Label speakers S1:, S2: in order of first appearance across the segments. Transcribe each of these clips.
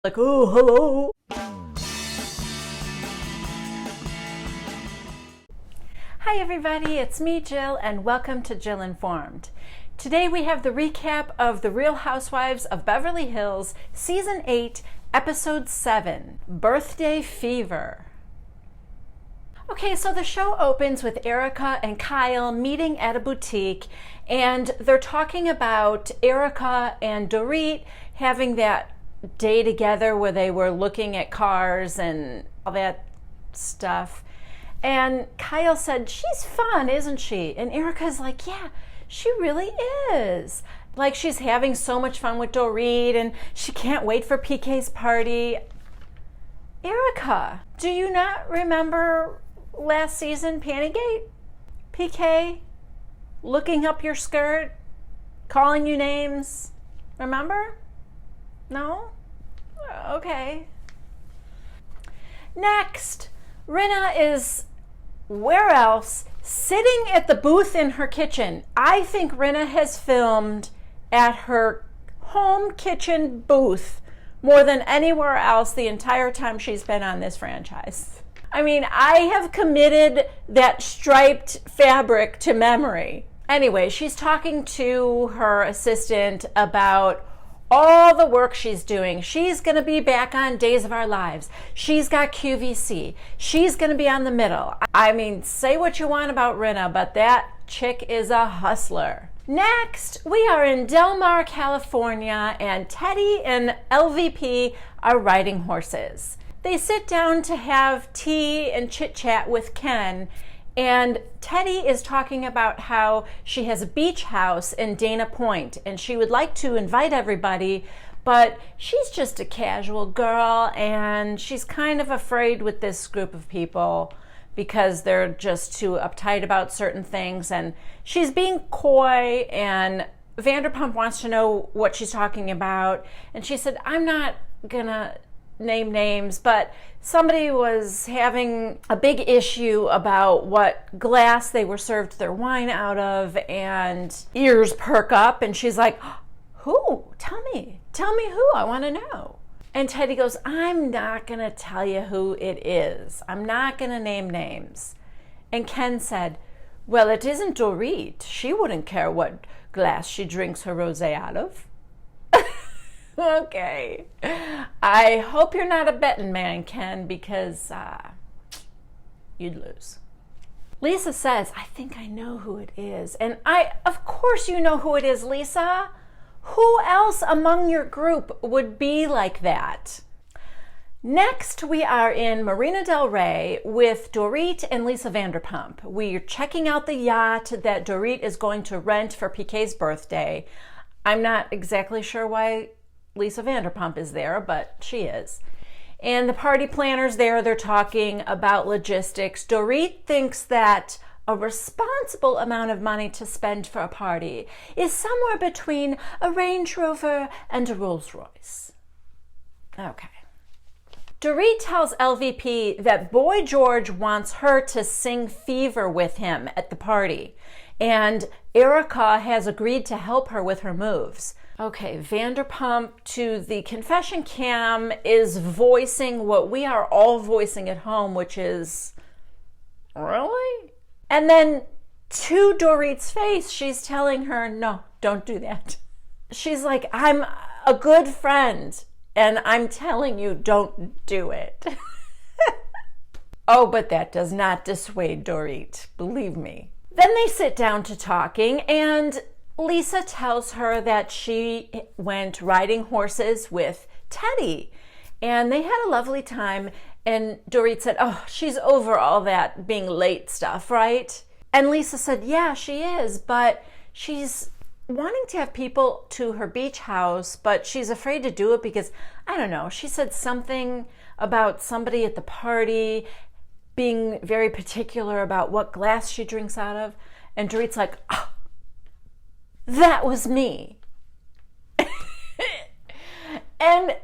S1: Like, oh, hello. Hi everybody, it's me, Jill, and welcome to Jill Informed. Today we have the recap of The Real Housewives of Beverly Hills, Season 8, Episode 7, Birthday Fever. Okay, so the show opens with Erica and Kyle meeting at a boutique, and they're talking about Erica and Dorit having that day together where they were looking at cars and all that stuff. And Kyle said, she's fun, isn't she? And Erica's like, yeah, she really is. Like, she's having so much fun with Dorit and she can't wait for PK's party. Erica, do you not remember last season, Pantygate? PK looking up your skirt, calling you names. Remember? No? Okay. Next, Rinna is, where else? Sitting at the booth in her kitchen. I think Rinna has filmed at her home kitchen booth more than anywhere else the entire time she's been on this franchise. I mean, I have committed that striped fabric to memory. Anyway, she's talking to her assistant about all the work she's doing. She's going to be back on Days of Our Lives. She's got QVC. She's going to be on The Middle. I mean, say what you want about Rinna, but that chick is a hustler. Next, we are in Del Mar, California, and Teddy and LVP are riding horses. They sit down to have tea and chit-chat with Ken, and Teddy is talking about how she has a beach house in Dana Point and she would like to invite everybody, but she's just a casual girl and she's kind of afraid with this group of people because they're just too uptight about certain things, and she's being coy, and Vanderpump wants to know what she's talking about, and she said, I'm not gonna name names, but somebody was having a big issue about what glass they were served their wine out of, and ears perk up, and she's like, who? Tell me who, I want to know. And Teddy goes, I'm not gonna tell you who it is. I'm not gonna name names. And Ken said, well, it isn't Dorit. She wouldn't care what glass she drinks her rosé out of. Okay. I hope you're not a betting man, Ken, because you'd lose. Lisa says, I think I know who it is. And of course you know who it is, Lisa. Who else among your group would be like that? Next, we are in Marina Del Rey with Dorit and Lisa Vanderpump. We're checking out the yacht that Dorit is going to rent for PK's birthday. I'm not exactly sure why Lisa Vanderpump is there, but she is. And the party planners there, they're talking about logistics. Dorit thinks that a responsible amount of money to spend for a party is somewhere between a Range Rover and a Rolls Royce. Okay. Dorit tells LVP that Boy George wants her to sing Fever with him at the party, and Erica has agreed to help her with her moves. Okay, Vanderpump to the confession cam is voicing what we are all voicing at home, which is, really? And then to Dorit's face, she's telling her, no, don't do that. She's like, I'm a good friend, and I'm telling you, don't do it. Oh, but that does not dissuade Dorit, believe me. Then they sit down to talking, and Lisa tells her that she went riding horses with Teddy, and they had a lovely time. And Dorit said, oh, she's over all that being late stuff, right? And Lisa said, yeah, she is, but she's wanting to have people to her beach house, but she's afraid to do it because, I don't know, she said something about somebody at the party being very particular about what glass she drinks out of. And Dorit's like, oh, that was me. And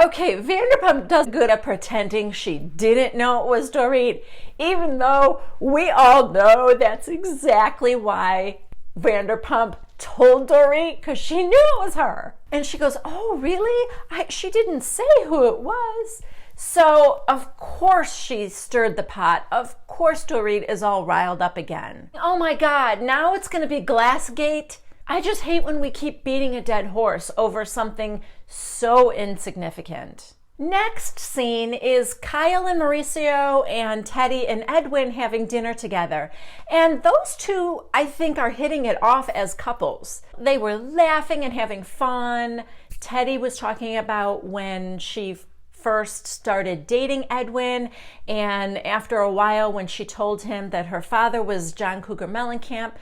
S1: okay, Vanderpump does good at pretending she didn't know it was Dorit, even though we all know that's exactly why Vanderpump told Dorit because she knew it was her. And she goes, oh, really? She didn't say who it was. So, of course, she stirred the pot. Of course, Dorit is all riled up again. Oh my God, now it's going to be Glassgate. I just hate when we keep beating a dead horse over something so insignificant. Next scene is Kyle and Mauricio and Teddy and Edwin having dinner together. And those two, I think, are hitting it off as couples. They were laughing and having fun. Teddy was talking about when she first started dating Edwin, and after a while when she told him that her father was John Cougar Mellencamp,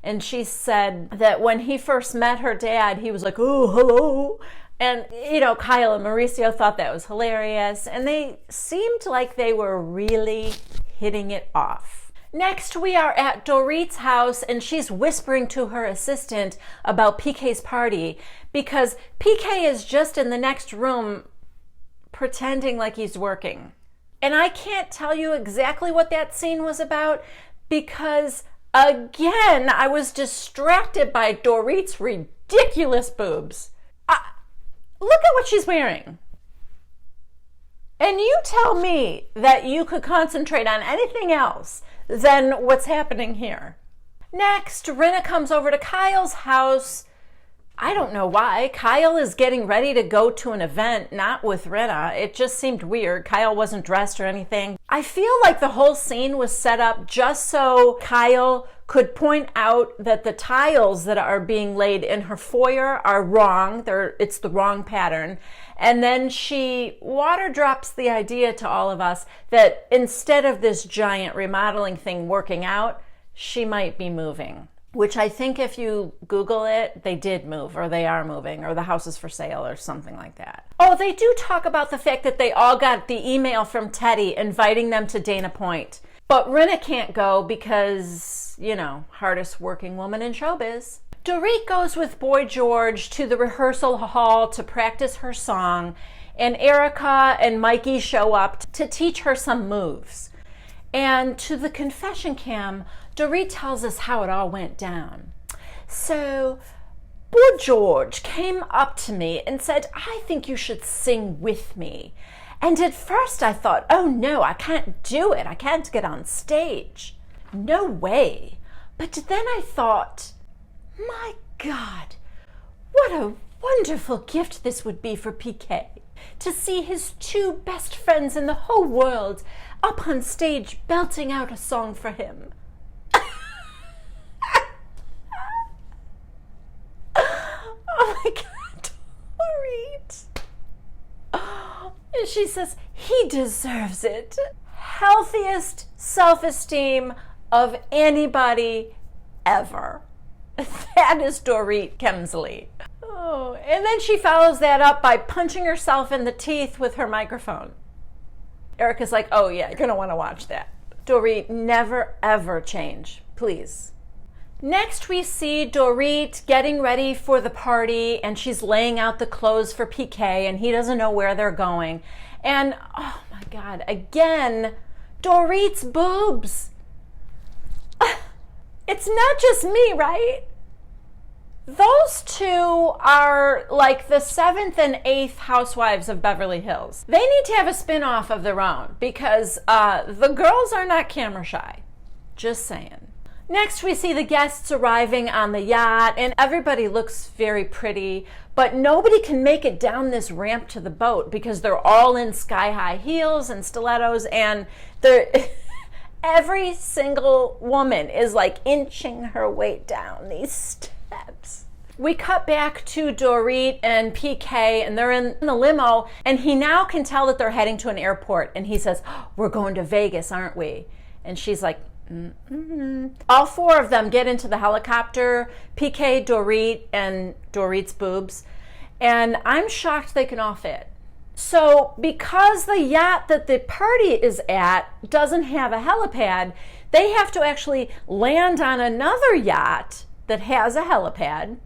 S1: and she said that when he first met her dad, he was like, oh, hello. And, Kyle and Mauricio thought that was hilarious, and they seemed like they were really hitting it off. Next, we are at Dorit's house, and she's whispering to her assistant about PK's party because PK is just in the next room pretending like he's working. And I can't tell you exactly what that scene was about because, again, I was distracted by Dorit's ridiculous boobs. Look at what she's wearing. And you tell me that you could concentrate on anything else than what's happening here. Next, Rinna comes over to Kyle's house. I don't know why. Kyle is getting ready to go to an event, not with Rinna. It just seemed weird. Kyle wasn't dressed or anything. I feel like the whole scene was set up just so Kyle could point out that the tiles that are being laid in her foyer are wrong. It's the wrong pattern. And then she water drops the idea to all of us that instead of this giant remodeling thing working out, she might be moving. Which I think if you Google it, they did move, or they are moving, or the house is for sale, or something like that. Oh, they do talk about the fact that they all got the email from Teddy inviting them to Dana Point. But Rinna can't go because, hardest working woman in showbiz. Dorit goes with Boy George to the rehearsal hall to practice her song, and Erica and Mikey show up to teach her some moves. And to the confession cam, Dorit tells us how it all went down. So, Boy George came up to me and said, I think you should sing with me. And at first I thought, oh no, I can't do it. I can't get on stage. No way. But then I thought, my God, what a wonderful gift this would be for PK. To see his two best friends in the whole world up on stage belting out a song for him. Oh my God, Dorit. And she says, he deserves it. Healthiest self-esteem of anybody ever. That is Dorit Kemsley. Oh, and then she follows that up by punching herself in the teeth with her microphone. Erica's like, oh yeah, you're going to want to watch that. Dorit, never ever change, please. Next, we see Dorit getting ready for the party, and she's laying out the clothes for PK, and he doesn't know where they're going. And, oh my God, again, Dorit's boobs. It's not just me, right? Those two are like the 7th and 8th Housewives of Beverly Hills. They need to have a spin-off of their own because the girls are not camera shy. Just saying. Next, we see the guests arriving on the yacht, and everybody looks very pretty, but nobody can make it down this ramp to the boat because they're all in sky-high heels and stilettos, and every single woman is like inching her way down these steps. We cut back to Dorit and PK, and they're in the limo, and he now can tell that they're heading to an airport, and he says, oh, we're going to Vegas, aren't we? And she's like, mm-hmm. All four of them get into the helicopter, PK, Dorit, and Dorit's boobs, and I'm shocked they can all fit. So because the yacht that the party is at doesn't have a helipad, they have to actually land on another yacht that has a helipad.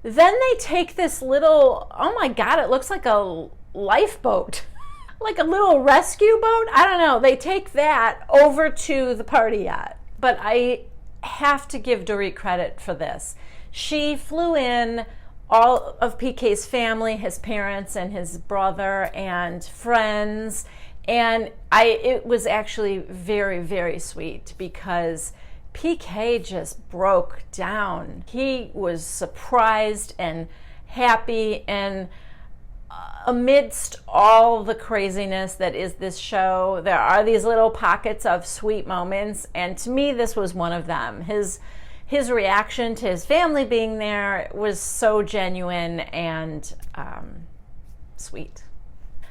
S1: Then they take this little, oh my God, it looks like a lifeboat. Like a little rescue boat? I don't know. They take that over to the party yacht. But I have to give Dorit credit for this. She flew in all of PK's family, his parents and his brother and friends. And it was actually very, very sweet because PK just broke down. He was surprised and happy, and amidst all the craziness that is this show, there are these little pockets of sweet moments, and to me this was one of them. His reaction to his family being there was so genuine and sweet.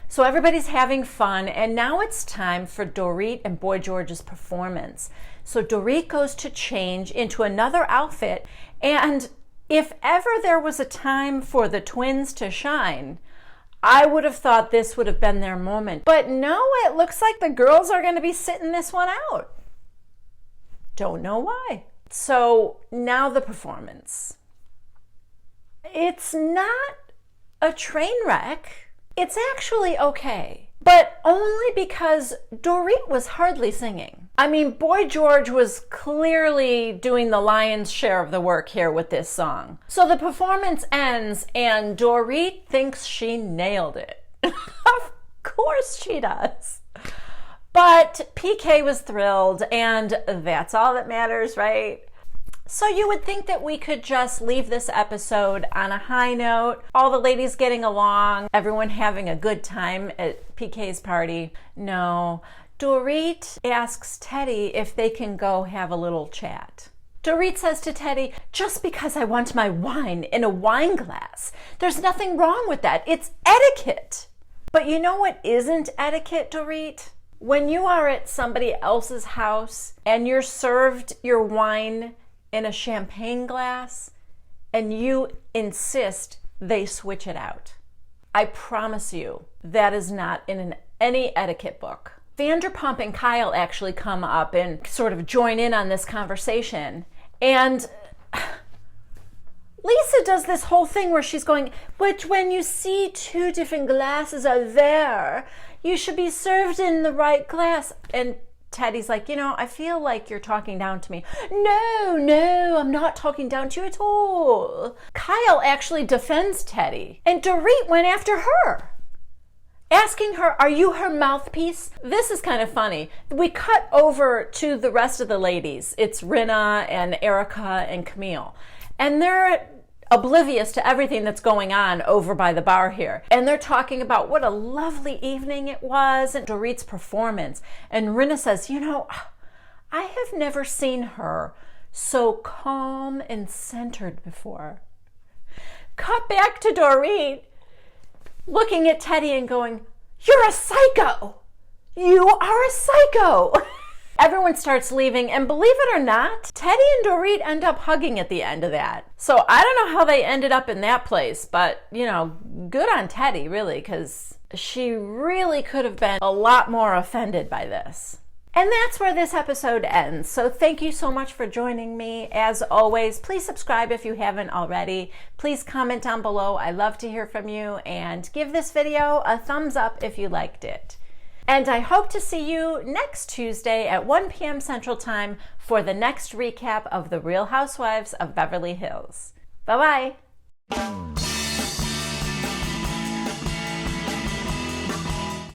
S1: So everybody's having fun, and now it's time for Dorit and Boy George's performance. So Dorit goes to change into another outfit, and if ever there was a time for the twins to shine, I would have thought this would have been their moment. But no, it looks like the girls are going to be sitting this one out. Don't know why. So now the performance. It's not a train wreck. It's actually okay, but only because Dorit was hardly singing. I mean, Boy George was clearly doing the lion's share of the work here with this song. So the performance ends and Dorit thinks she nailed it. Of course she does. But PK was thrilled, and that's all that matters, right? So you would think that we could just leave this episode on a high note, all the ladies getting along, everyone having a good time at PK's party. No, Dorit asks Teddy if they can go have a little chat. Dorit says to Teddy, just because I want my wine in a wine glass, there's nothing wrong with that. It's etiquette. But you know what isn't etiquette, Dorit? When you are at somebody else's house and you're served your wine in a champagne glass and you insist they switch it out. I promise you that is not in any etiquette book. Vanderpump and Kyle actually come up and sort of join in on this conversation, and Lisa does this whole thing where she's going, but when you see two different glasses are there, you should be served in the right glass. And Teddy's like, I feel like you're talking down to me. No, I'm not talking down to you at all. Kyle actually defends Teddy, and Dorit went after her, asking her, are you her mouthpiece? This is kind of funny. We cut over to the rest of the ladies. It's Rinna and Erica and Camille, and they're oblivious to everything that's going on over by the bar here. And they're talking about what a lovely evening it was and Dorit's performance. And Rinna says, I have never seen her so calm and centered before. Cut back to Dorit looking at Teddy and going, you're a psycho. You are a psycho. Everyone starts leaving, and believe it or not, Teddy and Dorit end up hugging at the end of that. So I don't know how they ended up in that place, but, good on Teddy, really, because she really could have been a lot more offended by this. And that's where this episode ends. So thank you so much for joining me. As always, please subscribe if you haven't already. Please comment down below. I love to hear from you, and give this video a thumbs up if you liked it. And I hope to see you next Tuesday at 1 p.m. Central Time for the next recap of The Real Housewives of Beverly Hills. Bye-bye.